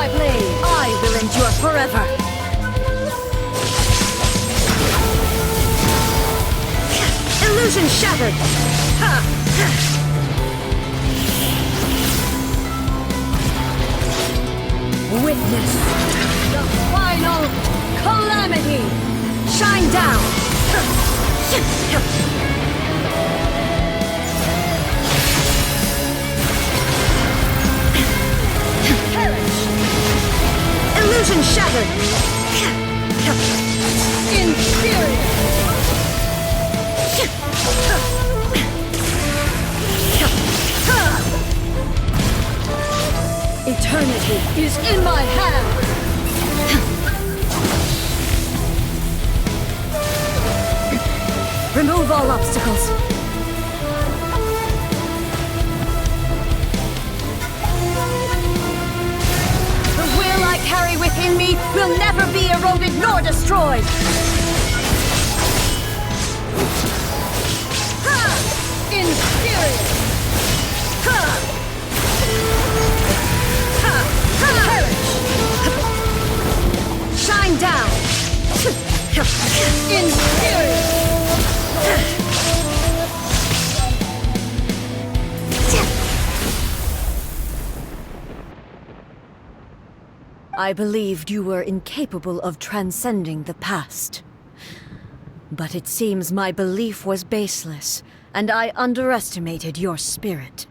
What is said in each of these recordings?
my blade! I will endure forever! Illusion shattered! Witness the final calamity! Shine down! Perish! Illusion shattered! Inferior! Eternity is in my hand! Remove all obstacles! The will I carry within me will never be eroded nor destroyed! Inferior! Perish! Shine down! Inferior! I believed you were incapable of transcending the past. But it seems my belief was baseless, and I underestimated your spirit.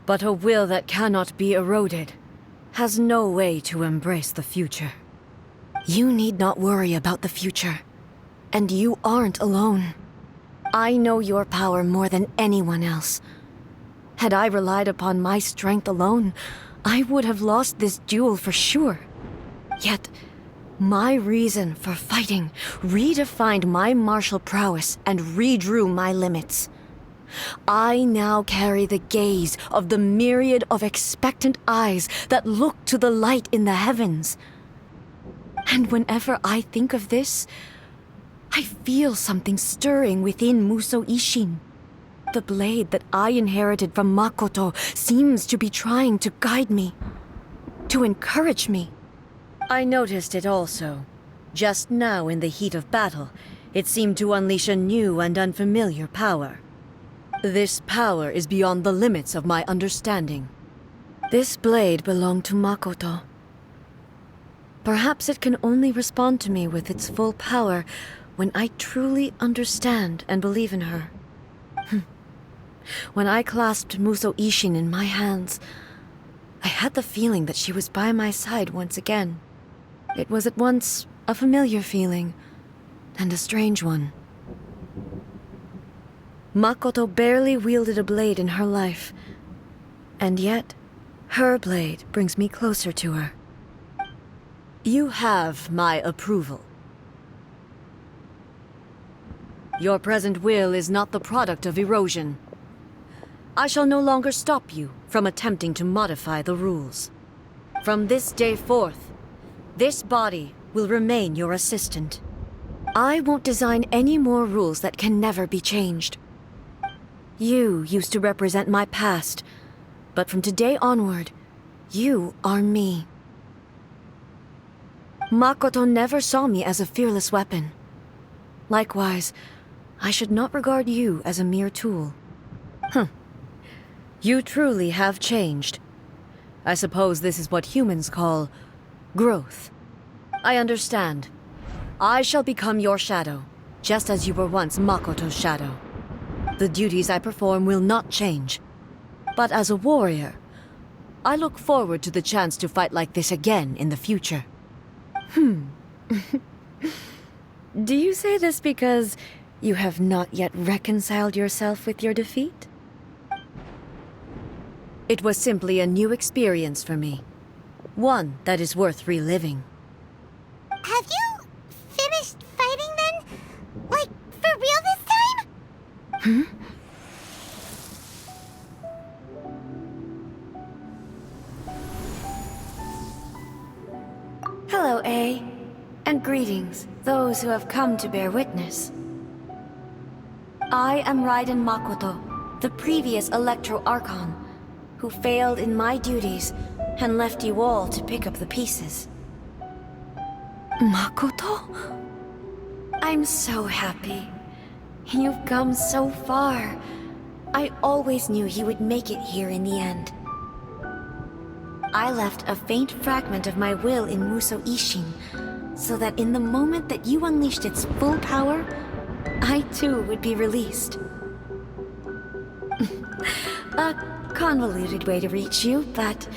But a will that cannot be eroded has no way to embrace the future. You need not worry about the future, and you aren't alone. I know your power more than anyone else. Had I relied upon my strength alone, I would have lost this duel for sure. Yet, my reason for fighting redefined my martial prowess and redrew my limits. I now carry the gaze of the myriad of expectant eyes that look to the light in the heavens. And whenever I think of this, I feel something stirring within Musou Ishin. The blade that I inherited from Makoto seems to be trying to guide me, to encourage me. I noticed it also. Just now in the heat of battle, it seemed to unleash a new and unfamiliar power. This power is beyond the limits of my understanding. This blade belonged to Makoto. Perhaps it can only respond to me with its full power when I truly understand and believe in her. When I clasped Musou Ishin in my hands, I had the feeling that she was by my side once again. It was at once a familiar feeling and a strange one. Makoto barely wielded a blade in her life, and yet her blade brings me closer to her. You have my approval. Your present will is not the product of erosion. I shall no longer stop you from attempting to modify the rules. From this day forth, this body will remain your assistant. I won't design any more rules that can never be changed. You used to represent my past, but from today onward, you are me. Makoto never saw me as a fearless weapon. Likewise, I should not regard you as a mere tool. You truly have changed. I suppose this is what humans call growth. I understand. I shall become your shadow, just as you were once Makoto's shadow. The duties I perform will not change. But as a warrior, I look forward to the chance to fight like this again in the future. Do you say this because you have not yet reconciled yourself with your defeat? It was simply a new experience for me. One that is worth reliving. Have you finished fighting then? Like, for real this time? Hello, A. And greetings, those who have come to bear witness. I am Raiden Makoto, the previous Electro Archon, who failed in my duties and left you all to pick up the pieces. Makoto? I'm so happy. You've come so far. I always knew you would make it here in the end. I left a faint fragment of my will in Muso Ishin, so that in the moment that you unleashed its full power, I too would be released. A convoluted way to reach you, but...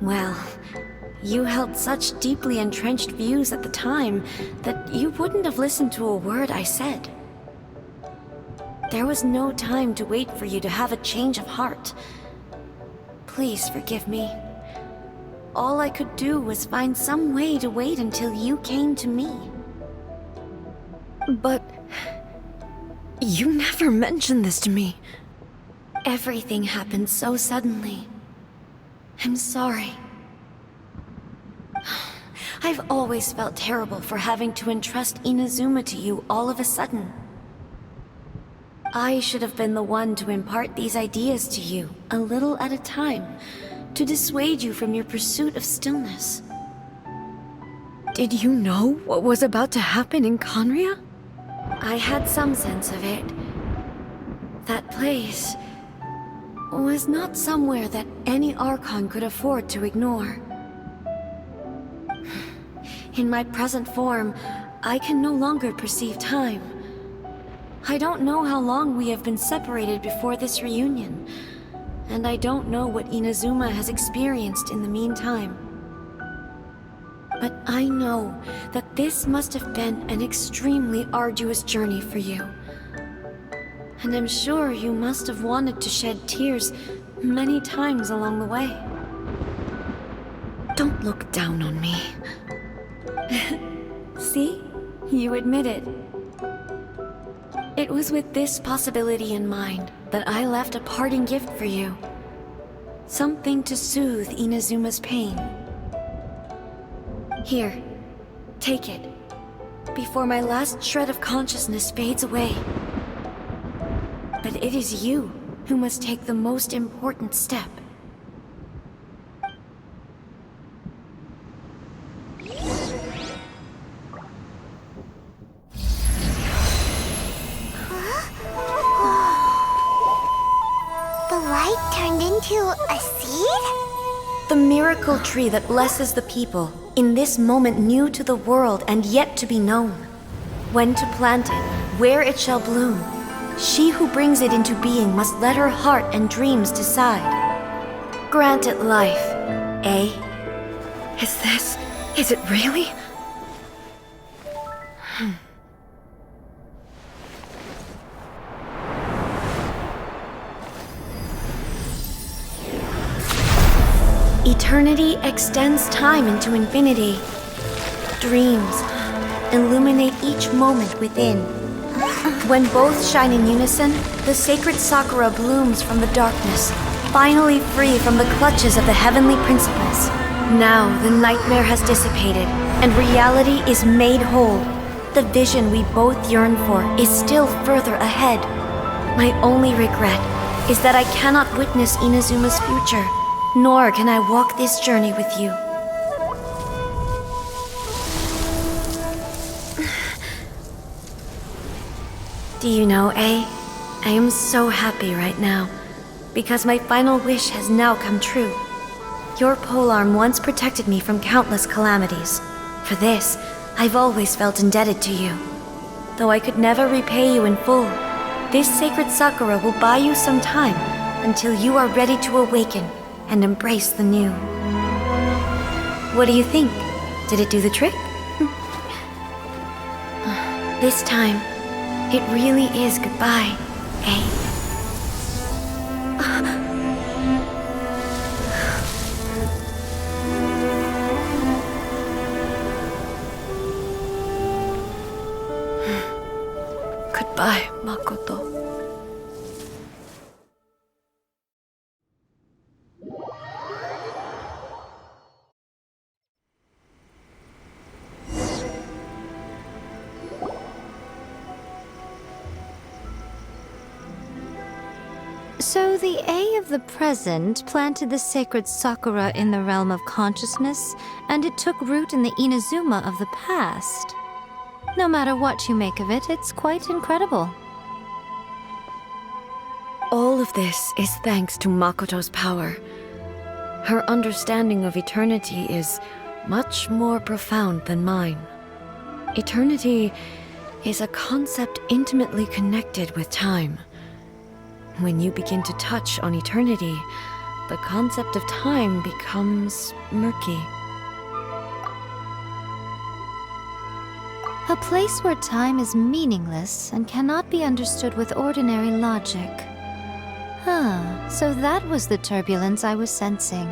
well, you held such deeply entrenched views at the time that you wouldn't have listened to a word I said. There was no time to wait for you to have a change of heart. Please forgive me. All I could do was find some way to wait until you came to me. But... you never mentioned this to me. Everything happened so suddenly. I'm sorry. I've always felt terrible for having to entrust Inazuma to you all of a sudden. I should have been the one to impart these ideas to you, a little at a time, to dissuade you from your pursuit of stillness. Did you know what was about to happen in Conria? I had some sense of it. That place was not somewhere that any Archon could afford to ignore. In my present form, I can no longer perceive time. I don't know how long we have been separated before this reunion, and I don't know what Inazuma has experienced in the meantime. But I know that this must have been an extremely arduous journey for you. And I'm sure you must have wanted to shed tears many times along the way. Don't look down on me. See? You admit it. It was with this possibility in mind that I left a parting gift for you. Something to soothe Inazuma's pain. Here, take it, before my last shred of consciousness fades away. But it is you who must take the most important step. The light turned into a seed? The miracle tree that blesses the people, in this moment new to the world and yet to be known. When to plant it, where it shall bloom, she who brings it into being must let her heart and dreams decide. Grant it life, eh? Is it really? Eternity extends time into infinity. Dreams illuminate each moment within. When both shine in unison, the sacred Sakura blooms from the darkness, finally free from the clutches of the heavenly principles. Now the nightmare has dissipated, and reality is made whole. The vision we both yearn for is still further ahead. My only regret is that I cannot witness Inazuma's future, nor can I walk this journey with you. Do you know, A? I am so happy right now, because my final wish has now come true. Your polearm once protected me from countless calamities. For this, I've always felt indebted to you. Though I could never repay you in full, this sacred Sakura will buy you some time until you are ready to awaken and embrace the new. What do you think? Did it do the trick? This time, it really is goodbye, eh? Goodbye, Makoto. So the A of the present planted the sacred Sakura in the realm of consciousness, and it took root in the Inazuma of the past. No matter what you make of it, it's quite incredible. All of this is thanks to Makoto's power. Her understanding of eternity is much more profound than mine. Eternity is a concept intimately connected with time. When you begin to touch on eternity, the concept of time becomes murky. A place where time is meaningless and cannot be understood with ordinary logic. So that was the turbulence I was sensing.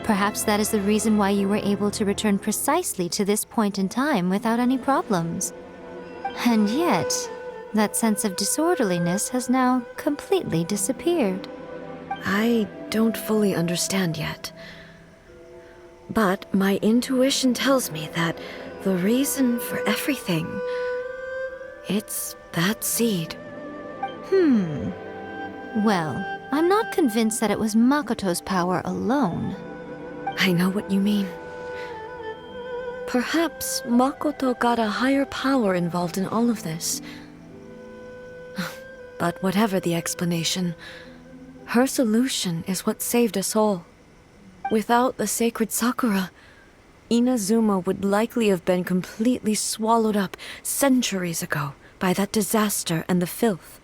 Perhaps that is the reason why you were able to return precisely to this point in time without any problems. And yet, that sense of disorderliness has now completely disappeared. I don't fully understand yet. But my intuition tells me that the reason for everything, it's that seed. Well, I'm not convinced that it was Makoto's power alone. I know what you mean. Perhaps Makoto got a higher power involved in all of this. But whatever the explanation, her solution is what saved us all. Without the sacred Sakura, Inazuma would likely have been completely swallowed up centuries ago by that disaster and the filth.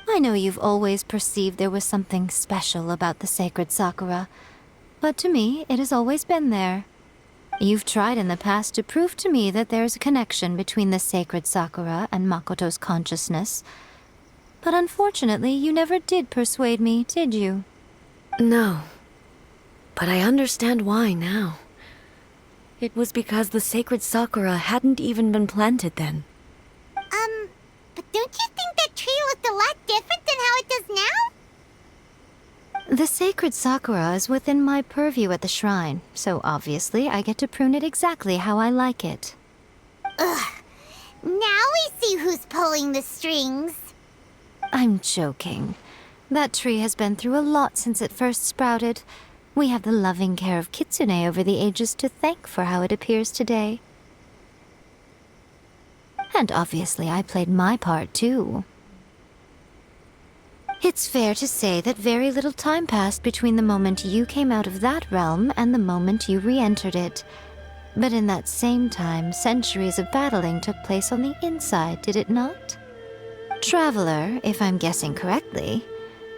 I know you've always perceived there was something special about the sacred Sakura, but to me, it has always been there. You've tried in the past to prove to me that there's a connection between the sacred Sakura and Makoto's consciousness, but unfortunately, you never did persuade me, did you? No, but I understand why now. It was because the sacred Sakura hadn't even been planted then. But don't you think that tree looked a lot different than how it does now? The sacred Sakura is within my purview at the shrine, so obviously I get to prune it exactly how I like it. Ugh. Now we see who's pulling the strings. I'm joking. That tree has been through a lot since it first sprouted. We have the loving care of Kitsune over the ages to thank for how it appears today. And obviously I played my part too. It's fair to say that very little time passed between the moment you came out of that realm and the moment you re-entered it. But in that same time, centuries of battling took place on the inside, did it not? Traveler, if I'm guessing correctly,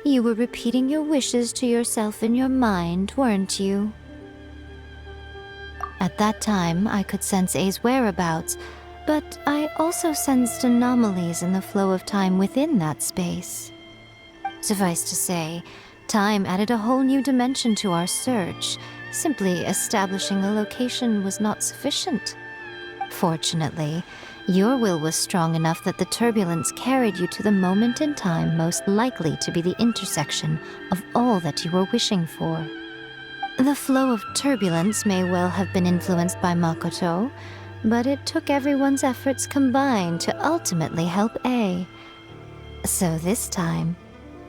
you were repeating your wishes to yourself in your mind, weren't you? At that time, I could sense A's whereabouts, but I also sensed anomalies in the flow of time within that space. Suffice to say, time added a whole new dimension to our search. Simply establishing a location was not sufficient. Fortunately, your will was strong enough that the turbulence carried you to the moment in time most likely to be the intersection of all that you were wishing for. The flow of turbulence may well have been influenced by Makoto, but it took everyone's efforts combined to ultimately help A. So this time,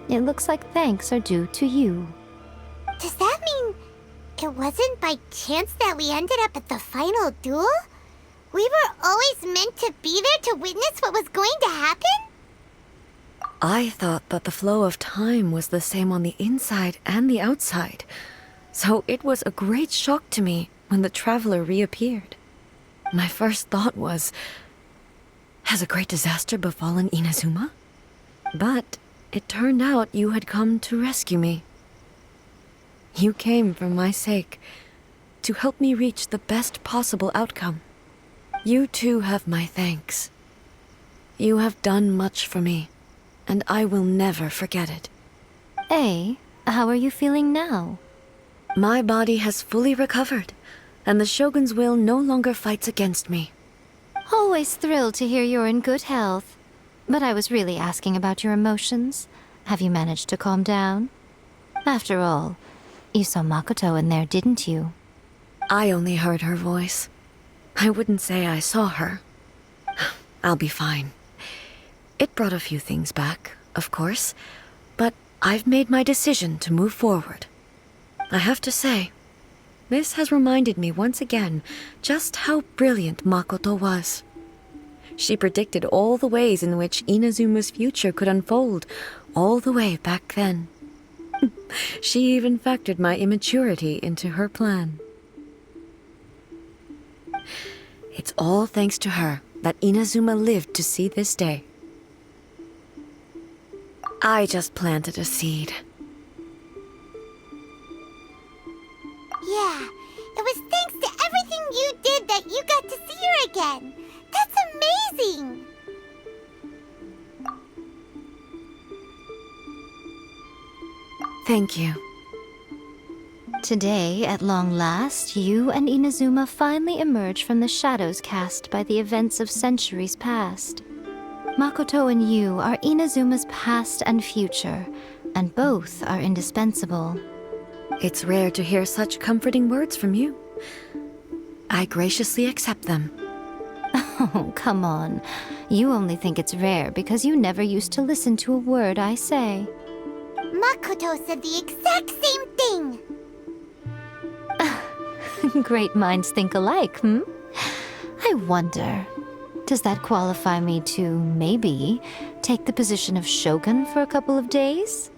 it looks like thanks are due to you. Does that mean it wasn't by chance that we ended up at the final duel? We were always meant to be there to witness what was going to happen? I thought that the flow of time was the same on the inside and the outside, so it was a great shock to me when the traveler reappeared. My first thought was, has a great disaster befallen Inazuma? But it turned out you had come to rescue me. You came for my sake, to help me reach the best possible outcome. You too have my thanks. You have done much for me, and I will never forget it. A, how are you feeling now? My body has fully recovered, and the Shogun's will no longer fights against me. Always thrilled to hear you're in good health. But I was really asking about your emotions. Have you managed to calm down? After all, you saw Makoto in there, didn't you? I only heard her voice. I wouldn't say I saw her. I'll be fine. It brought a few things back. of course, but I've made my decision to move forward. I have to say, this has reminded me once again just how brilliant Makoto was. She predicted all the ways in which Inazuma's future could unfold, all the way back then. She even factored my immaturity into her plan. It's all thanks to her that Inazuma lived to see this day. I just planted a seed. Yeah, it was thanks to everything you did that you got to see her again. That's amazing! Thank you. Today, at long last, you and Inazuma finally emerge from the shadows cast by the events of centuries past. Makoto and you are Inazuma's past and future, and both are indispensable. It's rare to hear such comforting words from you. I graciously accept them. Oh, come on. You only think it's rare because you never used to listen to a word I say. Makoto said the exact same thing! Great minds think alike, hmm? I wonder, does that qualify me to, maybe, take the position of Shogun for a couple of days?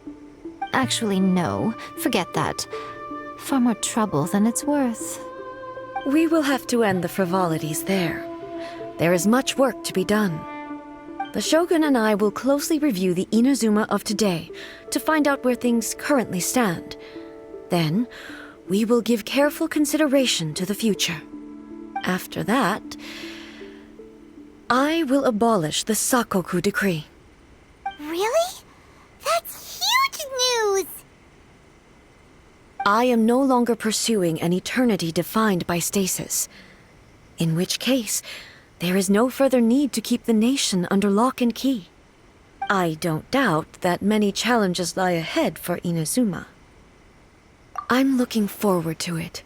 Actually, no. Forget that. Far more trouble than it's worth. We will have to end the frivolities there. There is much work to be done. The Shogun and I will closely review the Inazuma of today to find out where things currently stand. Then, we will give careful consideration to the future. After that, I will abolish the Sakoku decree. Really? That's huge news! I am no longer pursuing an eternity defined by stasis. In which case, there is no further need to keep the nation under lock and key. I don't doubt that many challenges lie ahead for Inazuma. I'm looking forward to it.